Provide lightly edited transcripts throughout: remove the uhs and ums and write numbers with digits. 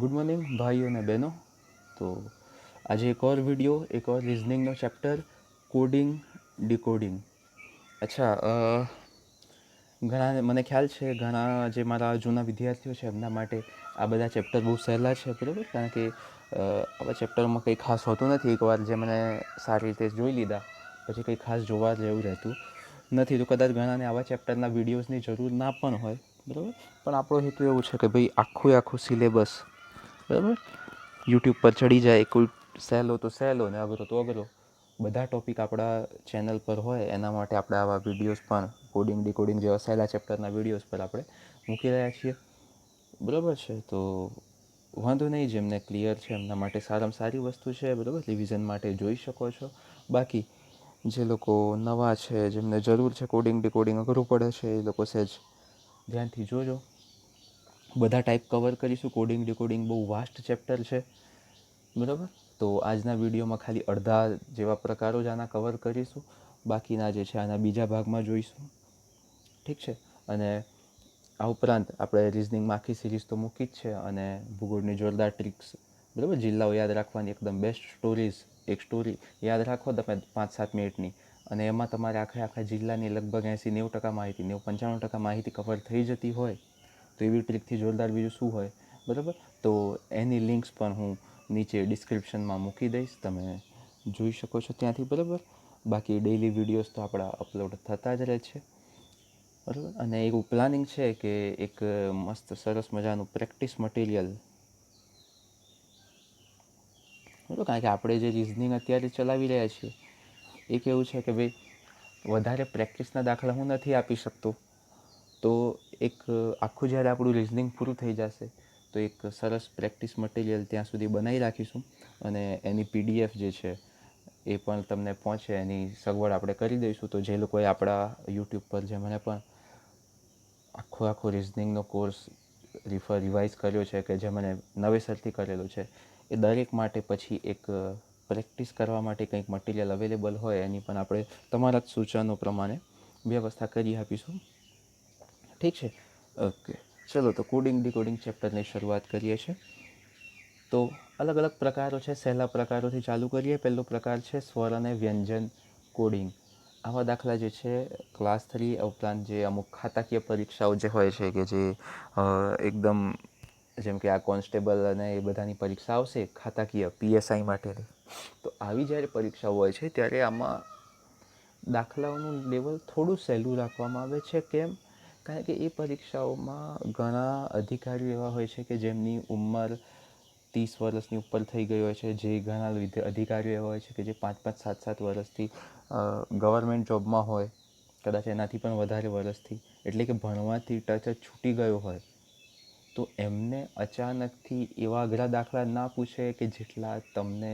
Good morning ભાઈઓ અને બહેનો. તો આજે એક ઓર વિડીયો, એક ઓર રિઝનિંગનો ચેપ્ટર, કોડિંગ ડીકોડિંગ. અચ્છા, ઘણા મને ખ્યાલ છે ઘણા જે મારા જૂના વિદ્યાર્થીઓ છે એમના માટે આ બધા ચેપ્ટર બહુ સહેલા છે, બરાબર. કારણ કે આવા ચેપ્ટરમાં કંઈ ખાસ હોતું નથી. એકવાર જે મને સારી રીતે જોઈ લીધા પછી કંઈ ખાસ જોવા જેવું રહેતું નથી. તો કદાચ ઘણાને આવા ચેપ્ટરના વિડીયોઝની જરૂર ના પણ હોય, બરાબર. પણ આપણો હેતુ એવું છે કે ભાઈ આખું સિલેબસ, બરાબર, યુટ્યુબ પર ચડી જાય. કોઈ સહેલો તો સહેલો ને અઘરો તો અઘરો, બધા ટૉપિક આપણા ચેનલ પર હોય. એના માટે આપણે આવા વિડીયોઝ પણ કોડિંગ ડીકોડિંગ જેવા સહેલા ચેપ્ટરના વિડીયોઝ પર આપણે મૂકી રહ્યા છીએ, બરાબર છે. તો વાંધો નહીં, જેમને ક્લિયર છે એમના માટે સારામાં સારી વસ્તુ છે, બરાબર. રિવિઝન માટે જોઈ શકો છો. બાકી જે લોકો નવા છે, જેમને જરૂર છે કોડિંગ ડીકોડિંગ અઘરું પડે છે, એ લોકો સહેજ ધ્યાનથી જોજો. બધા ટાઈપ કવર કરીશું. કોડિંગ ડીકોડિંગ બહુ વાસ્ટ ચેપ્ટર છે, બરાબર. તો આજના વિડીયોમાં ખાલી અડધા જેવા પ્રકારો જ આના કવર કરીશું. બાકીના જે છે આના બીજા ભાગમાં જોઈશું, ઠીક છે. અને આ ઉપરાંત આપણે રિઝનિંગમાં આખી સિરીઝ તો મૂકી જ છે, અને ભૂગોળની જોરદાર ટ્રિક્સ, બરાબર. જિલ્લાઓ યાદ રાખવાની એકદમ બેસ્ટ સ્ટોરીઝ. એક સ્ટોરી યાદ રાખો તમે 5-7 મિનિટની, અને એમાં તમારે આખા જિલ્લાની લગભગ 80-90% માહિતી, 95% માહિતી કવર થઈ જતી હોય. તો એવી ટ્રીકથી જોરદાર બીજું શું હોય, બરાબર. તો એની લિંક્સ પણ હું નીચે ડિસ્ક્રિપ્શનમાં મૂકી દઈશ, તમે જોઈ શકો છો ત્યાંથી, બરાબર. બાકી ડેઇલી વિડીયોઝ તો આપણા અપલોડ થતા જ રહે છે, બરાબર. અને એવું પ્લાનિંગ છે કે એક મસ્ત સરસ મજાનું પ્રેક્ટિસ મટીરિયલ, બરાબર. કારણ કે આપણે જે રિઝનિંગ અત્યારે ચલાવી રહ્યા છીએ એ કેવું છે કે ભાઈ વધારે પ્રેક્ટિસના દાખલા હું નથી આપી શકતો. તો એક આખું જ્યારે આપણું રિઝનિંગ પૂરું થઈ જશે તો એક સરસ પ્રેક્ટિસ મટીરિયલ ત્યાં સુધી બનાવી રાખીશું, અને એની પીડીએફ જે છે એ પણ તમને પહોંચે એની સગવડ આપણે કરી દઈશું. તો જે લોકોએ આપણા યુટ્યુબ પર જે મને પણ આખો રિઝનિંગનો કોર્સ રિવાઇઝ કર્યો છે, કે જે મને નવેસરથી કરેલો છે, એ દરેક માટે પછી એક પ્રેક્ટિસ કરવા માટે કંઈક મટીરિયલ અવેલેબલ હોય એની પણ આપણે તમારા જ સૂચનો પ્રમાણે વ્યવસ્થા કરી આપીશું, ઠીક છે. ઓકે, ચલો. તો કોડિંગ ડીકોડિંગ ચેપ્ટરની શરૂઆત કરીએ છીએ. તો અલગ અલગ પ્રકારો છે. સહેલા પ્રકારોથી ચાલુ કરીએ. પહેલો પ્રકાર છે સ્વર અને વ્યંજન કોડિંગ. આવા દાખલા જે છે ક્લાસ 3 ઉપરાંત જે અમુક ખાતાકીય પરીક્ષાઓ જે હોય છે, કે જે એકદમ જેમ કે આ કોન્સ્ટેબલ અને એ બધાની પરીક્ષા આવશે ખાતાકીય પીએસઆઈ માટેની, તો આવી જ્યારે પરીક્ષાઓ હોય છે ત્યારે આમાં દાખલાઓનું લેવલ થોડું સહેલું રાખવામાં આવે છે. કેમ? કારણ કે એ પરીક્ષાઓમાં ઘણા અધિકારીઓ એવા હોય છે કે જેમની ઉંમર 30 વર્ષની ઉપર થઈ ગઈ હોય છે. જે ઘણા અધિકારીઓ એવા હોય છે કે જે 5-5, 7-7 વર્ષથી ગવર્મેન્ટ જોબમાં હોય, કદાચ એનાથી પણ વધારે વર્ષથી, એટલે કે ભણવાથી ટચ જ છૂટી ગયો હોય. તો એમને અચાનકથી એવા અઘરા દાખલા ના પૂછે કે જેટલા તમને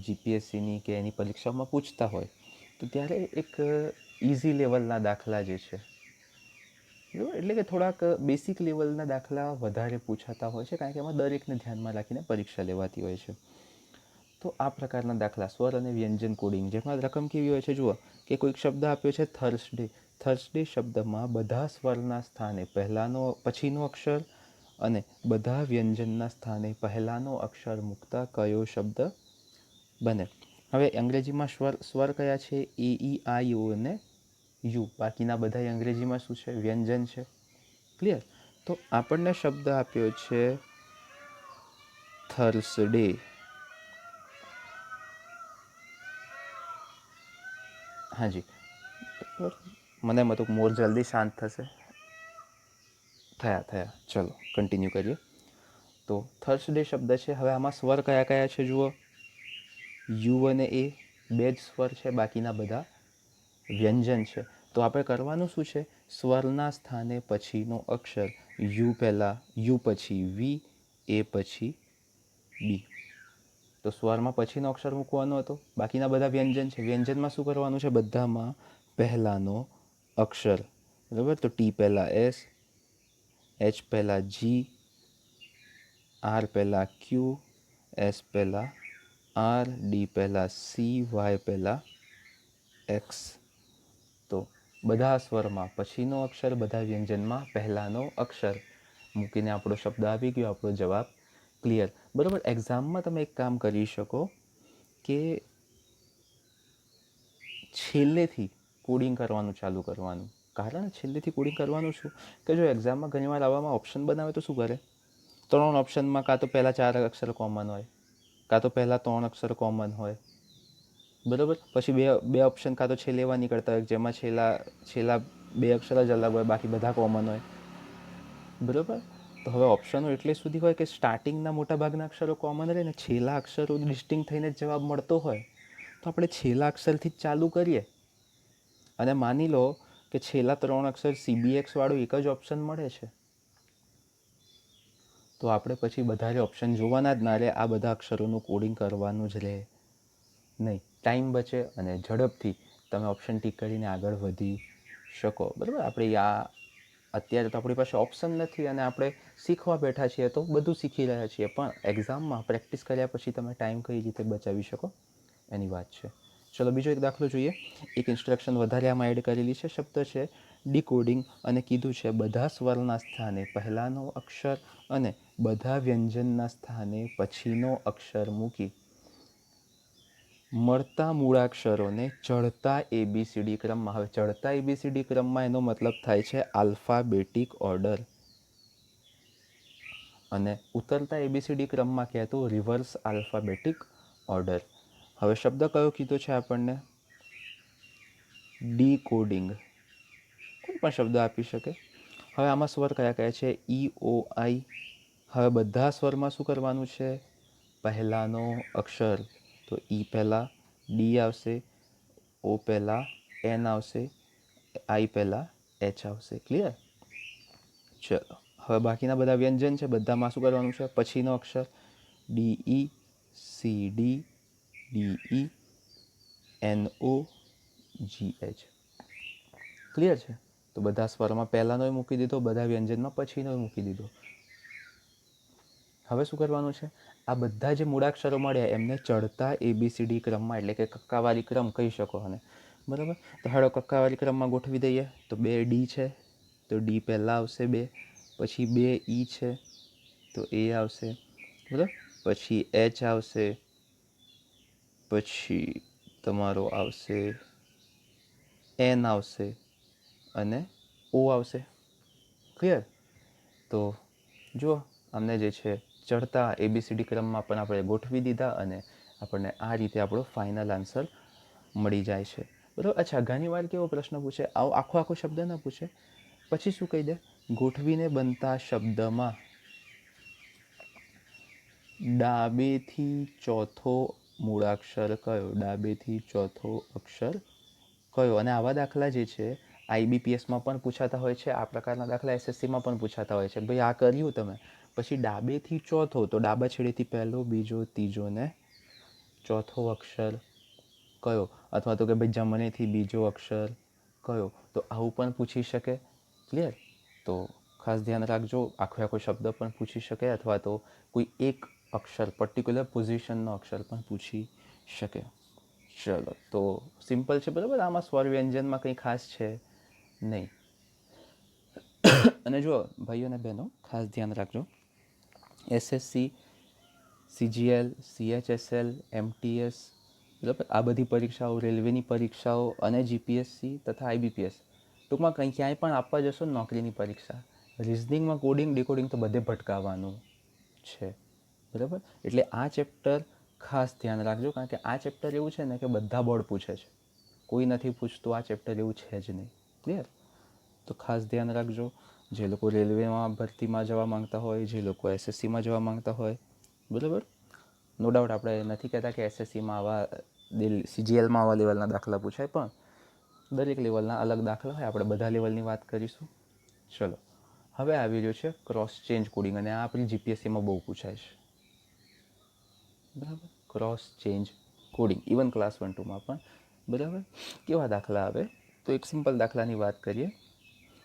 જીપીએસસીની કે એની પરીક્ષામાં પૂછતા હોય. તો ત્યારે એક ઇઝી લેવલના દાખલા જે છે, બરાબર, એટલે કે થોડાક બેસિક લેવલના દાખલા વધારે પૂછાતા હોય છે, કારણ કે એમાં દરેકને ધ્યાનમાં રાખીને પરીક્ષા લેવાતી હોય છે. તો આ પ્રકારના દાખલા સ્વર અને વ્યંજન કોડિંગ, જેમાં રકમ કેવી હોય છે જુઓ, કે કોઈક શબ્દ આપ્યો છે થર્સડે. થર્સડે શબ્દમાં બધા સ્વરના સ્થાને પછીનો અક્ષર અને બધા વ્યંજનના સ્થાને પહેલાંનો અક્ષર મૂકતા કયો શબ્દ બને. હવે અંગ્રેજીમાં સ્વર કયા છે? એ, ઈ, આઈ, ઓ અને યુ. બાકીના બધા અંગ્રેજીમાં શું છે? વ્યંજન છે. ક્લિયર? તો આપણને શબ્દ આપ્યો છે થર્સડે. હાજી, મને મતો મોર જલ્દી શાંત થયા. ચલો કન્ટિન્યુ કરીએ. તો થર્સડે શબ્દ છે. હવે આમાં સ્વર કયા કયા છે જુઓ, યુ અને એ બે જ સ્વર છે, બાકીના બધા વ્યંજન છે. તો આપણે કરવાનું શું છે? સ્વરના સ્થાને પછીનો અક્ષર, યુ પછી વી, એ પછી બી. તો સ્વરમાં પછીનો અક્ષર મૂકવાનો હતો. બાકીના બધા વ્યંજન છે. વ્યંજનમાં શું કરવાનું છે? બધામાં પહેલાંનો અક્ષર, બરાબર. તો ટી પહેલાં એસ, એચ પહેલાં જી, આર પહેલાં ક્યુ, એસ પહેલાં આર, ડી પહેલાં સી, વાય પહેલાં એક્સ. તો બધા સ્વરમાં પછીનો અક્ષર, બધા વ્યંજનમાં પહેલાંનો અક્ષર મૂકીને આપણો શબ્દ આવી ગયો, આપણો જવાબ ક્લિયર, બરાબર. એક્ઝામમાં તમે એક કામ કરી શકો કે છેલ્લેથી કોડિંગ કરવાનું ચાલુ કરવાનું. કારણ છેલ્લેથી કોડિંગ કરવાનું શું કે જો એક્ઝામમાં ઘણીવાર આવામાં ઓપ્શન બનાવે તો શું કરે, 3 ઓપ્શનમાં કાં તો પહેલાં 4 અક્ષર કોમન હોય, કાં તો પહેલાં 3 અક્ષર કોમન હોય, બરાબર. પછી બે ઓપ્શન કાં તો છેલ્લે એવા નીકળતા હોય જેમાં છેલ્લા 2 અક્ષર જ અલગ હોય, બાકી બધા કોમન હોય, બરાબર. તો હવે ઓપ્શનો એટલે સુધી હોય કે સ્ટાર્ટિંગના મોટા ભાગના અક્ષરો કોમન રહે ને છેલ્લા અક્ષરો ડિસ્ટિંગ થઈને જ જવાબ મળતો હોય, તો આપણે છેલ્લા અક્ષરથી જ ચાલુ કરીએ અને માની લો કે છેલ્લા 3 અક્ષર CBX વાળું એક જ ઓપ્શન મળે છે, તો આપણે પછી વધારે ઓપ્શન જોવાના જ ના રહે, આ બધા અક્ષરોનું કોડિંગ કરવાનું જ રહે નહીં. ટાઈમ બચે અને ઝડપથી તમે ઓપ્શન ટીક કરીને આગળ વધી શકો, બરાબર. આપણે અત્યારે તો આપણી પાસે ઓપ્શન નથી અને આપણે શીખવા બેઠા છીએ તો બધું શીખી રહ્યા છીએ, પણ એક્ઝામમાં પ્રેક્ટિસ કર્યા પછી તમે ટાઈમ કઈ રીતે બચાવી શકો એની વાત છે. ચલો બીજો એક દાખલો જોઈએ. એક ઇન્સ્ટ્રક્શન વધારે આમાં એડ કરેલી છે. શબ્દ છે ડીકોડિંગ અને કીધું છે બધા સ્વરના સ્થાને પહેલાંનો અક્ષર અને બધા વ્યંજનના સ્થાને પછીનો અક્ષર મૂકી મળતા મૂળાક્ષરોને ચડતા ABCD ક્રમમાં, હવે ચડતા ABCD ક્રમમાં એનો મતલબ થાય છે આલ્ફાબેટિક ઓર્ડર, અને ઉતરતા ABCD ક્રમમાં કહે તો રિવર્સ આલ્ફાબેટિક ઓર્ડર. હવે શબ્દ કયો કીધો છે આપણને? ડીકોડિંગ. કોઈ પણ શબ્દ આપી શકે. હવે આમાં સ્વર કયા કયા છે? EOI. હવે બધા સ્વરમાં શું કરવાનું છે? પહેલાંનો અક્ષર, તો E પહેલાં, D આવશે, O પહેલાં, N આવશે, I પહેલાં, H આવશે. ક્લિયર? ચલો હવે બાકીના બધા વ્યંજન છે બધામાં શું કરવાનું છે? પછીનો અક્ષર DE, CD, DE, NO, GH. Clear છે? તો બધા સ્વરમાં પહેલાંનો મૂકી દીધો, બધા વ્યંજનમાં પછીનો મૂકી દીધો. હવે શું કરવાનું છે? આ બધા જે મૂળાક્ષરો મળ્યા એમને ચડતા ABCD ક્રમમાં, એટલે કે કક્કાવારી ક્રમ કહી શકો અને બરાબર. તો હાડો કક્કાવારી ક્રમમાં ગોઠવી દઈએ. તો 2 D છે તો D પહેલાં આવશે 2, પછી 2 E છે તો A આવશે, બરાબર. પછી H આવશે, પછી તમારો આવશે N આવશે અને O આવશે. ક્લિયર? તો જુઓ અમને જે છે ચડતા ABCD ક્રમમાં પણ આપણે ગોઠવી દીધા અને આપણને આ રીતે આપણો ફાઇનલ આન્સર મળી જાય છે, બરાબર. અચ્છા, ઘણીવાર કેવો પ્રશ્ન પૂછે, આખો શબ્દ ના પૂછે, પછી શું કહી દે? ગોઠવીને બનતા શબ્દમાં ડાબેથી ચોથો મૂળાક્ષર કયો? ડાબેથી ચોથો અક્ષર કયો? અને આવા દાખલા જે છે IBPSમાં પણ પૂછાતા હોય છે, આ પ્રકારના દાખલા SSCમાં પણ પૂછાતા હોય છે. ભાઈ આ કર્યું તમે, પછી ડાબેથી ચોથો, તો ડાબા છેડેથી પહેલો, બીજો, ત્રીજો ને ચોથો અક્ષર કયો? અથવા તો કે ભાઈ જમણેથી બીજો અક્ષર કયો? તો આવું પણ પૂછી શકે. ક્લિયર? તો ખાસ ધ્યાન રાખજો, આખો શબ્દ પણ પૂછી શકે અથવા તો કોઈ એક અક્ષર પર્ટિક્યુલર પોઝિશનનો અક્ષર પણ પૂછી શકે. ચલો તો સિમ્પલ છે, બરાબર. આમાં સ્વર વ્યંજનમાં કંઈ ખાસ છે નહીં. અને જો ભાઈઓ અને બહેનો ખાસ ધ્યાન રાખજો, SSC, CGL, CHSL, MTS, બરાબર, આ બધી પરીક્ષાઓ, રેલવેની પરીક્ષાઓ અને GPSC તથા IBPS, ટૂંકમાં ક્યાંય પણ આપવા જશો ને નોકરીની પરીક્ષા, રિઝનિંગમાં કોડિંગ ડીકોડિંગ તો બધે ભટકાવવાનું છે, બરાબર. એટલે આ ચેપ્ટર ખાસ ધ્યાન રાખજો, કારણ કે આ ચેપ્ટર એવું છે ને કે બધા બોર્ડ પૂછે છે, કોઈ નથી પૂછતું આ ચેપ્ટર એવું છે જ નહીં. ક્લિયર? તો ખાસ ધ્યાન રાખજો. જે લોકો રેલવેમાં ભરતીમાં જવા માંગતા હોય, જે લોકો SSCમાં જવા માંગતા હોય, બરાબર. નો ડાઉટ આપણે નથી કહેતા કે SSCમાં આવા CGLમાં આવા લેવલના દાખલા પૂછાય, પણ દરેક લેવલના અલગ દાખલા હોય, આપણે બધા લેવલની વાત કરીશું. ચલો હવે આવી રહ્યો છે ક્રોસ ચેન્જ કોડિંગ, અને આ આપણી GPSCમાં બહુ પૂછાય છે, બરાબર. Cross change coding even class 1-2માં પણ, બરાબર. કેવા દાખલા આવે? તો એક સિમ્પલ દાખલાની વાત કરીએ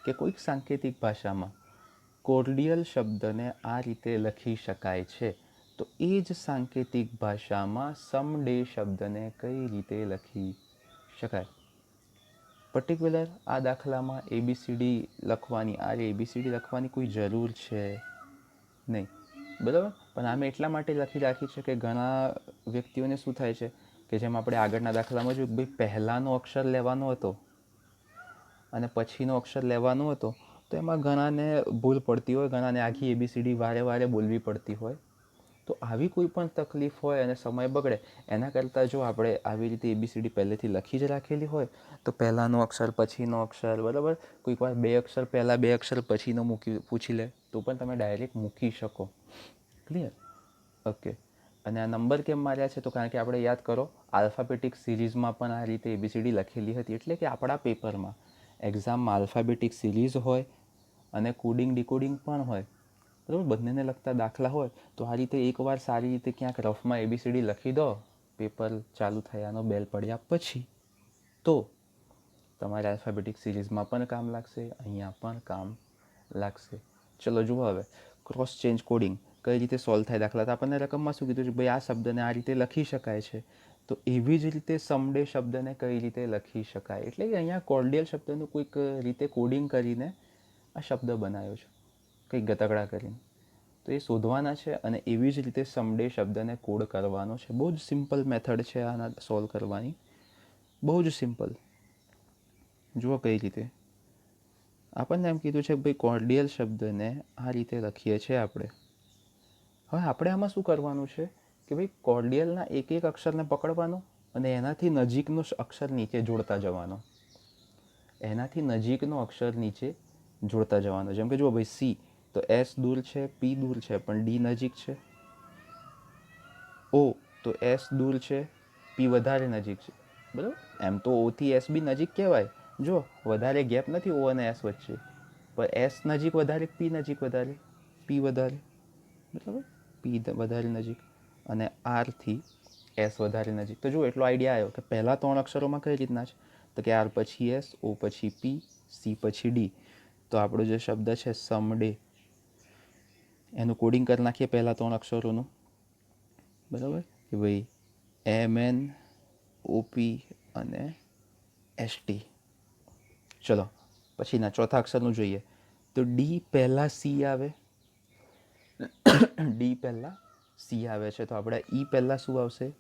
કે કોઈક સાંકેતિક ભાષામાં કોર્ડિયલ શબ્દને આ રીતે લખી શકાય છે, તો એ જ સાંકેતિક ભાષામાં સમડે શબ્દને કઈ રીતે લખી શકાય? પર્ટિક્યુલર આ દાખલામાં ABCD લખવાની, આ ABCD લખવાની કોઈ જરૂર છે નહીં, બરાબર. પણ આમે એટલા માટે લખી રાખી છે કે ઘણા વ્યક્તિઓને શું થાય છે કે જેમ આપણે આગળના દાખલામાં જોયું ભાઈ પહેલાંનો અક્ષર લેવાનો હતો અને પછીનો અક્ષર લેવાનો હતો, તો એમાં ઘણાને ભૂલ પડતી હોય, ઘણાને આખી ABCD વારે વારે બોલવી પડતી હોય. તો આવી કોઈ પણ તકલીફ હોય અને સમય બગડે એના કરતાં જો આપણે આવી રીતે ABCD પહેલેથી લખી જ રાખેલી હોય તો પહેલાંનો અક્ષર પછીનો અક્ષર, બરાબર, કોઈક વાર 2 અક્ષર પહેલાં 2 અક્ષર પછીનો પૂછી લે તો પણ તમે ડાયરેક્ટ મૂકી શકો. ક્લિયર? ઓકે. અને આ નંબર કેમ માર્યા છે? તો કારણ કે આપણે યાદ કરો આલ્ફાબેટિક સિરીઝમાં પણ આ રીતે ABCD લખેલી હતી. એટલે કે આપણા પેપરમાં એક્ઝામમાં આલ્ફાબેટિક સિરીઝ હોય અને કોડિંગ ડિકોડિંગ પણ હોય, બરાબર, બંનેને લગતા દાખલા હોય. તો આ રીતે એકવાર સારી રીતે ક્યાંક રફમાં ABCD લખી દો પેપર ચાલુ થયાનો બેલ પડ્યા પછી, તો તમારે આલ્ફાબેટિક સિરીઝમાં પણ કામ લાગશે, અહીંયા પણ કામ લાગશે. ચલો જુઓ હવે ક્રોસ ચેન્જ કોડિંગ કઈ રીતે સોલ્વ થાય. દાખલા તો આપણને રકમમાં શું કીધું છે ભાઈ આ શબ્દને આ રીતે લખી શકાય છે, તો એવી જ રીતે સમડે શબ્દને કઈ રીતે લખી શકાય. એટલે કે અહીંયા કોર્ડિયલ શબ્દનું કોઈક રીતે કોડિંગ કરીને આ શબ્દ બનાવ્યો છે કંઈક ગતકડા કરીને, તો એ શોધવાના છે અને એવી જ રીતે સમડે શબ્દને કોડ કરવાનો છે. બહુ જ સિમ્પલ મેથડ છે આના સોલ્વ કરવાની, બહુ જ સિમ્પલ. જુઓ કઈ રીતે આપણને એમ કીધું છે કે ભાઈ કોર્ડિયલ શબ્દને આ રીતે લખીએ છીએ આપણે. હવે આપણે આમાં શું કરવાનું છે કે ભાઈ કોર્ડિયલના એક એક અક્ષરને પકડવાનો અને એનાથી નજીકનો અક્ષર નીચે જોડતા જવાનો, એનાથી નજીકનો અક્ષર નીચે જોડતા જવાનો. જેમ કે જુઓ ભાઈ સી, તો S દૂર છે, P દૂર છે, પણ D નજીક છે. O, તો S દૂર છે, P વધારે નજીક છે, બરાબર. એમ તો O થી S બી નજીક કહેવાય, જો વધારે ગેપ નથી O અને S વચ્ચે, પણ S નજીક વધારે, P નજીક વધારે, P વધારે, બરાબર, P વધારે નજીક, અને R થી S વધારે નજીક. તો જો એટલો આઈડિયા આવ્યો કે પહેલાં 3 અક્ષરોમાં કઈ રીતના છે, તો કે R પછી S, O પછી P, C પછી D. તો આપણો જે શબ્દ છે સમડે, એનું કોડિંગ કરી નાખીએ પહેલાં 3 અક્ષરોનું, બરાબર, કે ભાઈ MN, OP અને ST. ચલો પછીના ચોથા અક્ષરનું જોઈએ, તો D પહેલાં C આવે, D પહેલાં C આવે છે, તો આપણે E પહેલાં શું આવશે?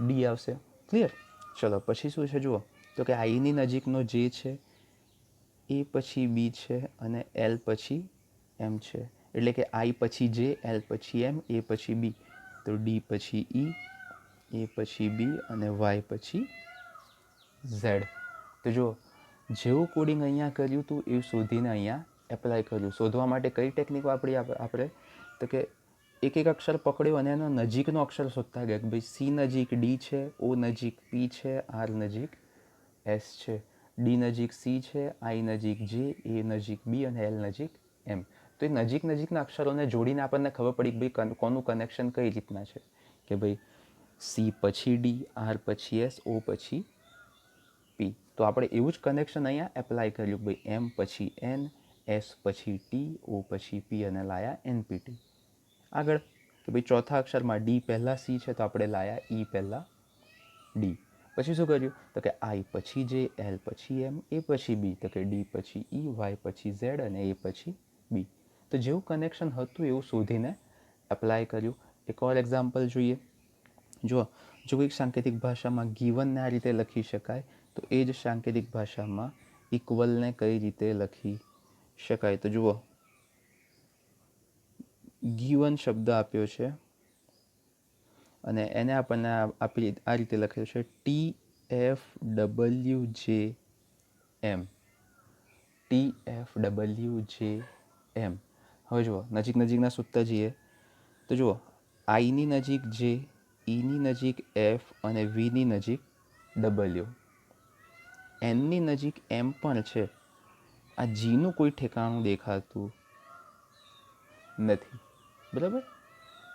D આવશે. ક્લિયર? ચલો પછી શું છે જુઓ, તો કે આઈની નજીકનો J છે, એ પછી B છે અને L પછી M છે. એટલે કે I પછી J, L પછી M, A પછી B. તો D પછી E, A પછી B અને Y પછી Z. તો જુઓ જેવું કોડિંગ અહીંયા કર્યું હતું એવું શોધીને અહીંયા એપ્લાય કર્યું. શોધવા માટે કઈ ટેકનિક વાપરી આપણે? તો કે એક એક અક્ષર પકડ્યો અને એનો નજીકનો અક્ષર શોધતા ગયા કે ભાઈ C નજીક D છે, O નજીક P છે, R નજીક S છે, D નજીક C છે, I નજીક J, A નજીક B અને L નજીક M. તો એ નજીકના અક્ષરોને જોડીને આપણને ખબર પડી કે ભાઈ કોનું કનેક્શન કઈ રીતના છે, કે ભાઈ C પછી D, R પછી S, O પછી P. તો આપણે એવું જ કનેક્શન અહીંયા એપ્લાય કર્યું, ભાઈ M પછી N, S પછી T, O પછી P અને લાયા NPT. આગળ કે ભાઈ ચોથા અક્ષરમાં D પહેલાં C છે, તો આપણે લાયા E પહેલાં D. પછી શું કર્યું, તો કે I પછી J, L પછી M, A પછી B, તો કે D પછી E, Y પછી Z અને A પછી B. તો જેવું કનેક્શન હતું એવું શોધીને એપ્લાય કર્યું. એક ઓર એક્ઝામ્પલ જોઈએ. જો કોઈક સાંકેતિક ભાષામાં ગિવનને આ રીતે લખી શકાય, તો એ જ સાંકેતિક ભાષામાં ઇક્વલને કઈ રીતે લખી શકાય. તો જુઓ ગિવન શબ્દ આપ્યો છે અને એને આપણને આપી આ રીતે લખેલું છે TFWJM. TFWJM. હવે જુઓ નજીકના સૂત્ર જઈએ, તો જુઓ આઈની નજીક J, Eની નજીક F અને Vની નજીક W. Nની નજીક M પણ છે. આ Gનું કોઈ ઠેકાણું દેખાતું નથી, બરાબર,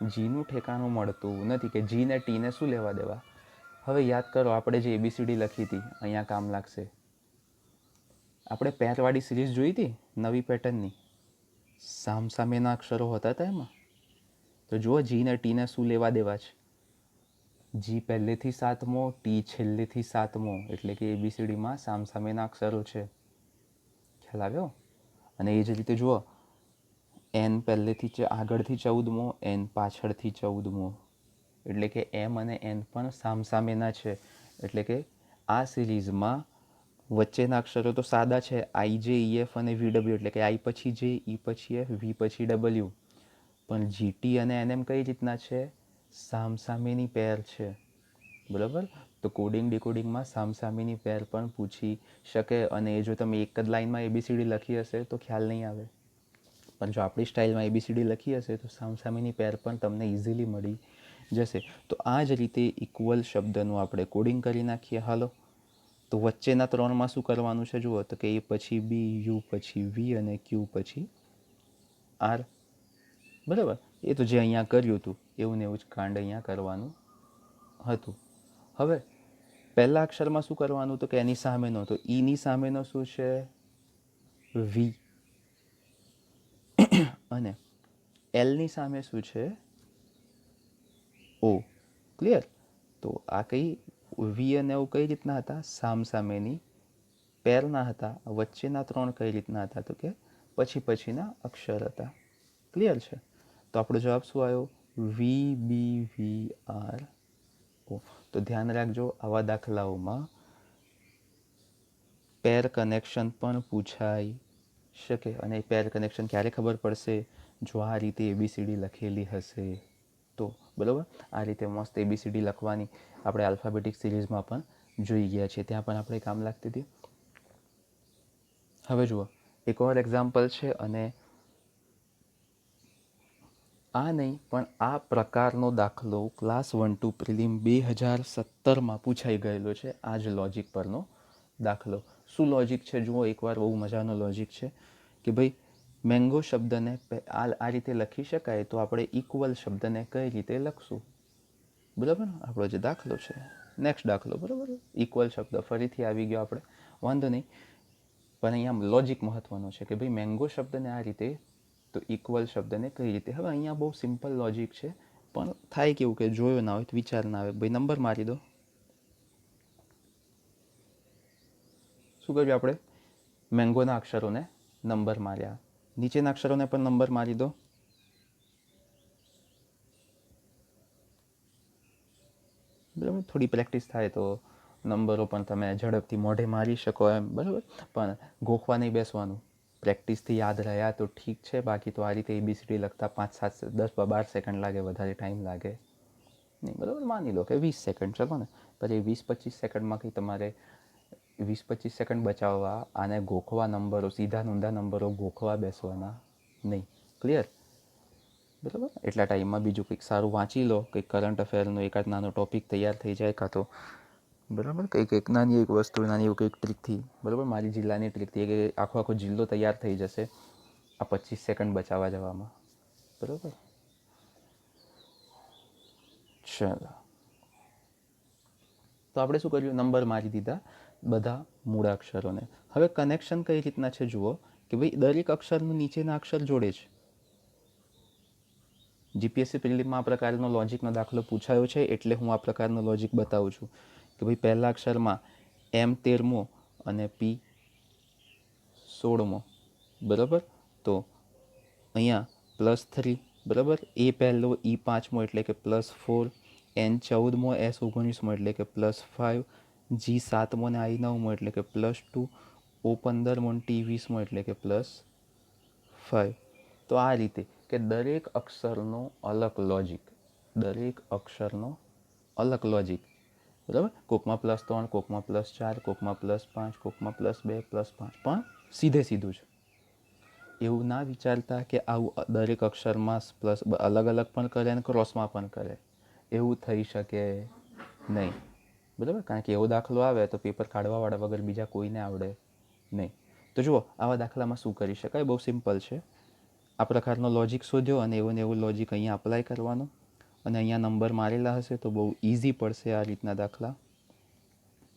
Gનું ઠેકાણું મળતું નથી કે G ને T ને શું લેવા દેવા. હવે યાદ કરો આપણે જે ABCD લખી હતી અહીંયા કામ લાગશે. આપણે પેરવાળી સિરીઝ જોઈ હતી નવી પેટર્નની, સામસામેના અક્ષરો હતા એમાં. તો જુઓ G ને T ને શું લેવા દેવા છે. G પહેલેથી 7મો, T છેલ્લેથી 7મો, એટલે કે ABCDમાં સામસામેના અક્ષરો છે. ખ્યાલ આવ્યો? અને એ જ રીતે જુઓ એન પહેલેથી આગળથી 14મો, એન પાછળથી 14મો, એટલે કે એમ અને એન પણ સામસામેના છે. એટલે કે આ સિરીઝમાં વચ્ચેના અક્ષરો તો સાદા છે, આઈ જે ઈ એફ અને વી ડબલ્યુ, એટલે કે આઈ પછી જે, ઈ પછી એફ, વી પછી ડબલ્યુ. પણ જીટી અને એનએમ કઈ રીતના છે? સામસામેની પેર છે. બરાબર. તો કોડિંગ ડીકોડિંગમાં સામસામેની પેર પણ પૂછી શકે, અને એ જો તમે એક જ લાઇનમાં એબીસીડી લખી હશે તો ખ્યાલ નહીં આવે. પણ જો આપણી સ્ટાઇલમાં એબીસીડી લખી હશે તો સામસામેની પેર પણ તમને ઇઝીલી મળી જશે. તો આ જ રીતે ઇક્વલ શબ્દનું આપણે કોડિંગ કરી નાખીએ. હાલો, તો વચ્ચેના ત્રણમાં શું કરવાનું છે જુઓ, તો કે એ પછી બી, યુ પછી વી અને ક્યુ પછી આર. બરાબર. એ તો જે અહીંયા કર્યું હતું એવું ને એવું જ કાંડ અહીંયા કરવાનું હતું. હવે પહેલા અક્ષરમાં શું કરવાનું, તો કે એની સામેનો, તો ઈની સામેનો શું છે? વી. અને એલની સામે શું છે? ઓ. ક્લિયર? તો આ કઈ વી અને ઓ કઈ રીતના હતા? સામસામેની પેરના હતા. વચ્ચેના ત્રણ કઈ રીતના હતા, તો કે પછીના અક્ષર હતા. ક્લિયર છે? તો આપણો જવાબ શું આવ્યો? વી બી વી આર ઓ. તો ધ્યાન રાખજો, આવા દાખલાઓમાં પેર કનેક્શન પણ પૂછાઈ શકે. અને પેર કનેક્શન ક્યારે ખબર પડશે? જો આ રીતે એબીસીડી લખેલી હશે તો. બરાબર. આ રીતે મસ્ત એબીસીડી લખવાની આપણે આલ્ફાબેટિક સિરીઝમાં પણ જોઈ ગયા છીએ, ત્યાં પણ આપણે કામ લાગતી હતી. હવે જુઓ, એક ઓર એક્ઝામ્પલ છે, અને આ નહીં પણ આ પ્રકારનો દાખલો ક્લાસ 1-2 પ્રિલિમ 2017માં પૂછાઈ ગયેલો છે. આ જ લોજિક પરનો દાખલો. શું લોજિક છે જુઓ એકવાર, બહુ મજાનો લોજિક છે કે ભાઈ મેંગો શબ્દને આ રીતે લખી શકાય, તો આપણે ઇક્વલ શબ્દને કઈ રીતે લખશું? બરાબર. આપણો જે દાખલો છે, નેક્સ્ટ દાખલો. બરાબર. ઇક્વલ શબ્દ ફરીથી આવી ગયો, આપણે વાંધો નહીં. પણ અહીંયા લોજિક મહત્વનો છે કે ભાઈ મેંગો શબ્દને આ રીતે, તો ઇક્વલ શબ્દને કઈ રીતે. હવે અહીંયા બહુ સિમ્પલ લોજિક છે, પણ થાય કેવું કે જોયો ના હોય તો વિચાર ના આવે. ભાઈ નંબર મારી દો. શું કર્યું આપણે? મેંગોના અક્ષરોને નંબર માર્યા, નીચેના અક્ષરોને પણ નંબર મારી દો. બરાબર. થોડી પ્રેક્ટિસ થાય તો નંબરો પણ તમે ઝડપથી મોઢે મારી શકો એમ. બરાબર. પણ ગોખવા નહીં બેસવાનું. પ્રેક્ટિસથી યાદ રહ્યા તો ઠીક છે, બાકી તો આ રીતે એબીસીડી લખતા 5, 7, 10, 12 સેકન્ડ લાગે, વધારે ટાઈમ લાગે નહીં. બરાબર. માની લો કે 20 સેકન્ડ, ચલો ને. પછી 20-25 સેકન્ડમાં કંઈ તમારે 20-25 સેકન્ડ બચાવવા આને ગોખવા, નંબરો સીધા ઊંધા નંબરો ગોખવા બેસવાના નહીં. ક્લિયર? બરાબર. એટલા ટાઈમમાં બીજું કંઈક સારું વાંચી લો, કંઈક કરંટ અફેરનો એકાદ નાનો ટોપિક તૈયાર થઈ જાય, કાં તો બરાબર કંઈક નાની એક વસ્તુ, નાની એવું કંઈક ટ્રીકથી, બરાબર મારી જિલ્લાની ટ્રીકથી કે આખો જિલ્લો તૈયાર થઈ જશે આ 25 સેકન્ડ બચાવવા જવામાં. બરાબર. ચાલો, તો આપણે શું કર્યું? નંબર મારી દીધા બધા મૂળાક્ષરોને. હવે કનેક્શન કઈ રીતના છે જુઓ, કે ભાઈ દરેક અક્ષરનું નીચેના અક્ષર જોડે છે. જીપીએસસી પ્રિલિમમાં આ પ્રકારનો લોજિકનો દાખલો પૂછાયો છે, એટલે હું આ પ્રકારનો લોજિક બતાવું છું કે ભાઈ પહેલા અક્ષરમાં એમ 13મો અને પી 16મો. બરાબર. તો અહીંયા +3. બરાબર. એ પહેલો, ઈ 5મો એટલે કે +4, એન 14મો, એસ 19મો એટલે કે +5, જી 7મો ને આઈ 9મો એટલે કે +2, ઓ 15મો ને ટી 20મો એટલે કે +5. તો આ રીતે કે દરેક અક્ષરનો અલગ લોજિક, દરેક અક્ષરનો અલગ લોજિક. બરાબર. કોકમાં +3, કોકમાં +4, કોકમાં +5, કોકમાં +2, +5, પણ સીધું છે. એવું ના વિચારતા કે આવું દરેક અક્ષરમાં પ્લસ અલગ અલગ પણ કરે અને ક્રોસમાં પણ કરે, એવું થઈ શકે નહીં. બરાબર. કારણ કે એવો દાખલો આવે તો પેપર કાઢવાવાળા વગર બીજા કોઈને આવડે નહીં. તો જુઓ આવા દાખલામાં શું કરી શકાય, બહુ સિમ્પલ છે. આ પ્રકારનો લોજિક શોધ્યો અને એવું ને એવું લોજિક અહીંયા અપ્લાય કરવાનું, અને અહીંયા નંબર મારેલા હશે તો બહુ ઇઝી પડશે આ રીતના દાખલા.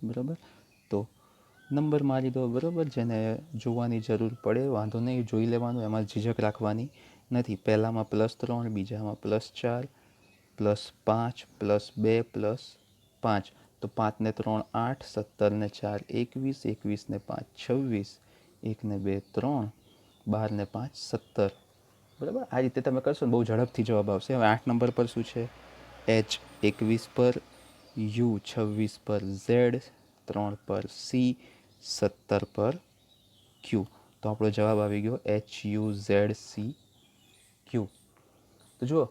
બરાબર. તો નંબર મારી દો. બરાબર. જેને જોવાની જરૂર પડે વાંધો નહીં, જોઈ લેવાનું, એમાં ઝીઝક રાખવાની નથી. પહેલામાં +3, બીજામાં +4, +5, +2, +5. તો 5 ને 3 8, 17 ને 4 21, 21 ને 5 26, 1 ને 2 3, 12 ને 5 17. બરાબર, આ રીતે તમે કરશો ને બહુ ઝડપથી જવાબ આવશે. હવે 8 નંબર પર શું છે? H 21 પર, U 26 પર, Z 3 પર, C 17 પર, Q. તો આપણો જવાબ આવી ગયો HUZCQ. તો જુઓ,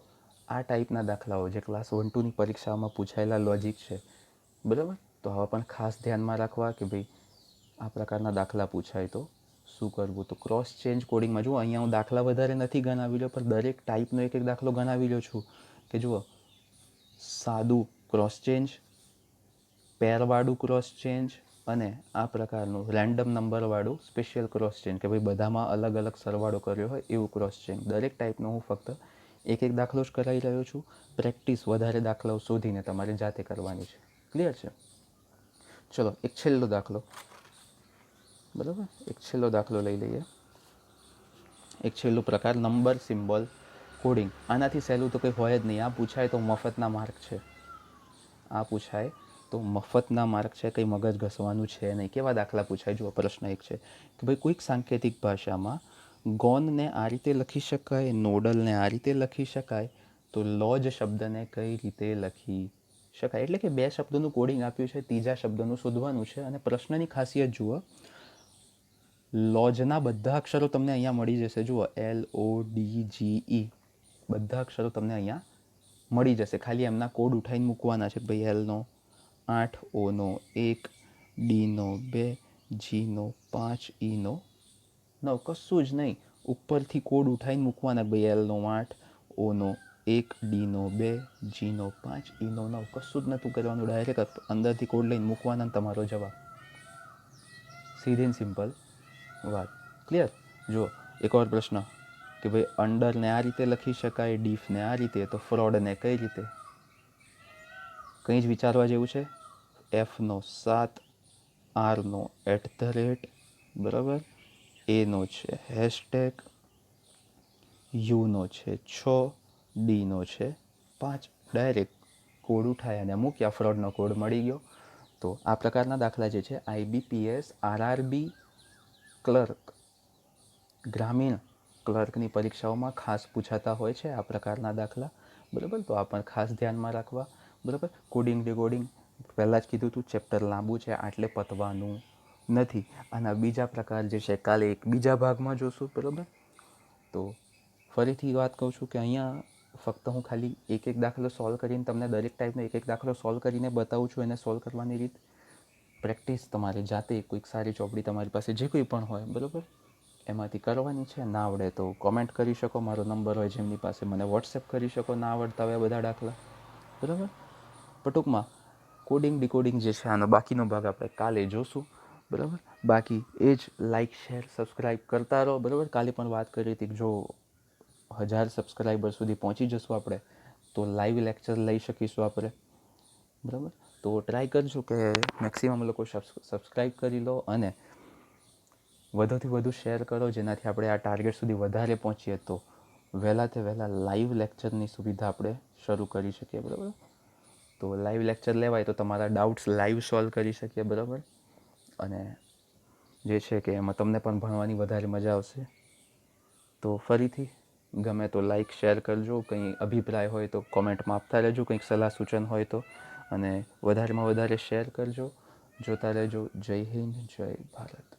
આ ટાઈપના દાખલાઓ જે ક્લાસ 1-2ની પરીક્ષાઓમાં પૂછાયેલા લોજિક છે, બરાબર. તો હવે પણ ખાસ ધ્યાનમાં રાખવા કે ભાઈ આ પ્રકારના દાખલા પૂછાય તો શું કરવું. તો ક્રોસ ચેન્જ કોડિંગમાં જુઓ, અહીંયા હું દાખલા વધારે નથી ગણાવી રહ્યો, પણ દરેક ટાઈપનો એક દાખલો ગણાવી રહ્યો છું. કે જુઓ, સાદું ક્રોસ ચેન્જ, પેરવાળું ક્રોસ ચેન્જ અને આ પ્રકારનું રેન્ડમ નંબરવાળું સ્પેશિયલ ક્રોસ ચેન્જ, કે ભાઈ બધામાં અલગ અલગ સરવાળો કર્યો હોય એવું ક્રોસ ચેન્જ. દરેક ટાઈપનો હું ફક્ત એક દાખલો જ કરાવી રહ્યો છું. પ્રેક્ટિસ વધારે દાખલાઓ શોધીને તમારે જાતે કરવાની છે. ક્લિયર છે? ચલો એક છેલ્લો દાખલો, બરાબર, એક છેલ્લો દાખલો લઈ લઈએ. એક છેલ્લો પ્રકાર, નંબર સિમ્બોલ કોડિંગ. આનાથી સહેલું તો કંઈ હોય જ નહીં. આ પૂછાય તો મફતના માર્ક છે. આ પૂછાય તો મફતના માર્ક છે, કંઈ મગજ ઘસવાનું છે નહીં. કેવા દાખલા પૂછાય? જુઓ, પ્રશ્ન એક છે કે ભાઈ કોઈક સાંકેતિક ભાષામાં ગોનને આ રીતે લખી શકાય, નોડલને આ રીતે લખી શકાય, તો લોજ શબ્દને કઈ રીતે લખી શકાય? એટલે કે 2 શબ્દોનું કોડિંગ આપ્યું છે, ત્રીજા શબ્દનું શોધવાનું છે. અને પ્રશ્નની ખાસિયત જુઓ, લોજના બધા અક્ષરો તમને અહીંયા મળી જશે. જુઓ, LODGE બધા અક્ષરો તમને અહીંયા મળી જશે. ખાલી એમના કોડ ઉઠાવીને મૂકવાના છે. ભાઈ Lનો 8, Oનો 1, Dનો 2, Gનો 5, Eનો 9. કશું જ નહીં, ઉપરથી કોડ ઉઠાવીને મૂકવાના. ભાઈ Lનો 8, Oનો 1, Dનો 2, Gનો 5, Eનો 9. કશું જ નહોતું કરવાનું. ડાયરેક્ટ અંદરથી કોડ લઈને મૂકવાના, તમારો જવાબ. સીધી સિમ્પલ વાત. ક્લિયર? જુઓ, એક ઓર પ્રશ્ન કે ભાઈ અંડરને આ રીતે લખી શકાય, ડીફને આ રીતે, તો ફ્રોડને કઈ રીતે? કંઈ જ વિચારવા જેવું છે? Fનો 7, Rનો @ બરાબર, Aનો છે #, Uનો છે 6, Dનો છે 5. ડાયરેક્ટ કોડ ઉઠાય અને મૂક્યા, ફ્રોડનો કોડ મળી ગયો. તો આ પ્રકારના દાખલા જે છે IBPS, RRB ક્લર્ક, ગ્રામીણ ક્લર્કની પરીક્ષાઓમાં ખાસ પૂછાતા હોય છે આ પ્રકારના દાખલા, બરાબર. તો આ પણ ખાસ ધ્યાનમાં રાખવા, બરાબર. કોડિંગ ડિકોડિંગ પહેલાં જ કીધું હતું, ચેપ્ટર લાંબુ છે, આટલે પતવાનું નથી. આના બીજા પ્રકાર જે છે કાલે એક બીજા ભાગમાં જોશું, બરાબર. તો ફરીથી વાત કહું છું કે અહીંયા ફક્ત હું ખાલી એક દાખલો સોલ્વ કરીને તમને દરેક ટાઈપનો એક દાખલો સોલ્વ કરીને બતાવું છું. એને સોલ્વ કરવાની રીત પ્રેક્ટિસ તમારે જાતે કોઈક સારી ચોપડી તમારી પાસે જે કોઈ પણ હોય, બરાબર, એમાંથી કરવાની છે. ના આવડે તો કોમેન્ટ કરી શકો. મારો નંબર હોય જેમની પાસે, મને વોટ્સએપ કરી શકો ના આવડતા હોય બધા દાખલા, બરાબર. પણ ટૂંકમાં કોડિંગ ડિકોડિંગ જે છે આનો બાકીનો ભાગ આપણે કાલે જોશું, બરાબર. બાકી એ જ લાઇક, શેર, સબસ્ક્રાઈબ કરતા રહો, બરાબર. કાલે પણ વાત કરી હતી કે જો 1000 સબસ્ક્રાઈબર સુધી પહોંચી જશું આપણે તો લાઈવ લેક્ચર લઈ શકીશું આપણે, બરાબર. તો ટ્રાય કરજો કે મેક્સિમમ લોકો સબસ્ક્રાઈબ કરી લો અને વધુથી વધુ શેર કરો, જેનાથી આપણે આ ટાર્ગેટ સુધી વધારે પહોંચીએ તો વહેલા તે વહેલા લાઈવ લેક્ચરની સુવિધા આપણે શરૂ કરી શકીએ, બરાબર. તો લાઈવ લેક્ચર લેવાય તો તમારા ડાઉટ્સ લાઈવ સોલ્વ કરી શકીએ, બરાબર. અને જે છે કે એમાં તમને પણ ભણવાની વધારે મજા આવશે. તો ફરીથી ગમે તો લાઈક શેર કરજો. કંઈ અભિપ્રાય હોય તો કોમેન્ટમાં આપતા રહેજો, કંઈક સલાહ સૂચન હોય તો. અને વધારેમાં વધારે શેર કરજો. જોતા રહેજો. જય હિન્દ, જય ભારત.